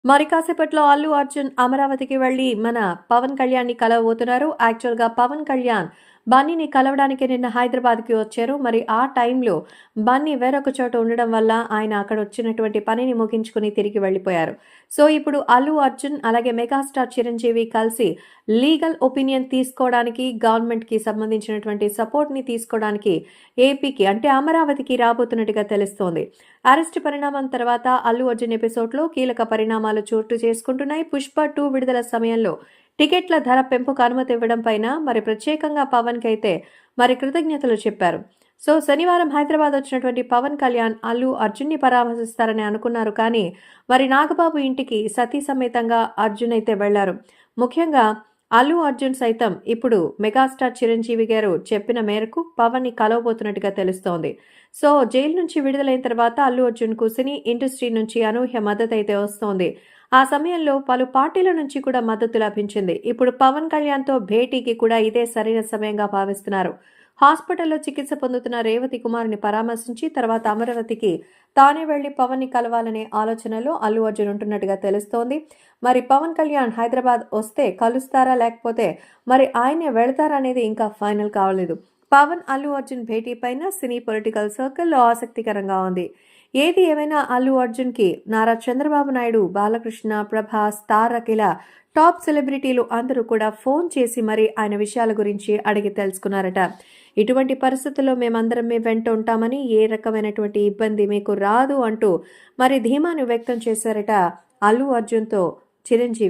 మరి కాసేపట్లో అల్లు అర్జున్ అమరావతికి వెళ్లి మన పవన్ కళ్యాణ్‌ని కలవబోతున్నారు. యాక్చువల్‌గా పవన్ కళ్యాణ్ బన్నీని కలవడానికి నిన్న హైదరాబాద్‌కి వచ్చారు. మరి ఆ టైంలో బన్నీ వేరొక చోట ఉండడం వల్ల ఆయన అక్కడ వచ్చినటువంటి పనిని ముగించుకొని తిరిగి వెళ్ళిపోయారు. సో, ఇప్పుడు అల్లు అర్జున్ అలాగే మెగాస్టార్ చిరంజీవి కలిసి లీగల్ ఒపీనియన్ తీసుకోవడానికి గవర్నమెంట్‌కి సంబంధించినటువంటి సపోర్ట్‌ని తీసుకోవడానికి ఏపీకి అంటే అమరావతికి రాబోతున్నట్టుగా తెలుస్తోంది. అరెస్ట్ పరిణామం తర్వాత అల్లు అర్జున్ ఎపిసోడ్‌లో కీలక పరిణామాలు చోటు చేసుకుంటున్నాయి. 'పుష్ప 2' విడుదల సమయంలో టికెట్ల ధర పెంపుకు అనుమతి ఇవ్వడం పైన మరి ప్రత్యేకంగా పవన్‌కి అయితే మరి కృతజ్ఞతలు చెప్పారు. సో, శనివారం హైదరాబాద్ వచ్చినటువంటి పవన్ కళ్యాణ్ అల్లు అర్జున్‌ని పరామర్శిస్తారని అనుకున్నారు. కానీ మరి నాగబాబు ఇంటికి సతీ సమేతంగా అర్జున్ అయితే వెళ్లారు. ముఖ్యంగా అల్లు అర్జున్ సైతం ఇప్పుడు మెగాస్టార్ చిరంజీవి గారు చెప్పిన మేరకు పవన్‌ని కలవబోతున్నట్టుగా తెలుస్తోంది. సో, జైలు నుంచి విడుదలైన తర్వాత అల్లు అర్జున్‌కు సినీ ఇండస్ట్రీ నుంచి అనూహ్య మద్దతైతే వస్తోంది. ఆ సమయంలో పలు పార్టీల నుంచి కూడా మద్దతు లభించింది. ఇప్పుడు పవన్ కళ్యాణ్‌తో భేటీకి కూడా ఇదే సరైన సమయంగా భావిస్తున్నారు. హాస్పిటల్లో చికిత్స పొందుతున్న రేవతి కుమార్‌ని పరామర్శించి తర్వాత అమరావతికి తానే వెళ్లి పవన్‌ని కలవాలనే ఆలోచనలో అల్లు అర్జున్ ఉంటున్నట్టుగా తెలుస్తోంది. మరి పవన్ కళ్యాణ్ హైదరాబాద్ వస్తే కలుస్తారా? లేకపోతే మరి ఆయనే వెళతారా అనేది ఇంకా ఫైనల్ కావలేదు. పవన్ అల్లు అర్జున్ భేటీ పైన సినీ పొలిటికల్ సర్కిల్లో ఆసక్తికరంగా ఉంది. ఏది ఏమైనా అల్లు అర్జున్‌కి నారా చంద్రబాబు నాయుడు, బాలకృష్ణ, ప్రభాస్, తారక్ ఇలా టాప్ సెలబ్రిటీలు అందరూ కూడా ఫోన్ చేసి మరి ఆయన విషయాల గురించి అడిగి తెలుసుకున్నారట. ఇటువంటి పరిస్థితుల్లో మేమందరం మీ వెంట ఉంటామని, ఏ రకమైనటువంటి ఇబ్బంది మీకు రాదు అంటూ మరి ధీమాను వ్యక్తం చేశారట అల్లు అర్జున్‌తో చిరంజీవి.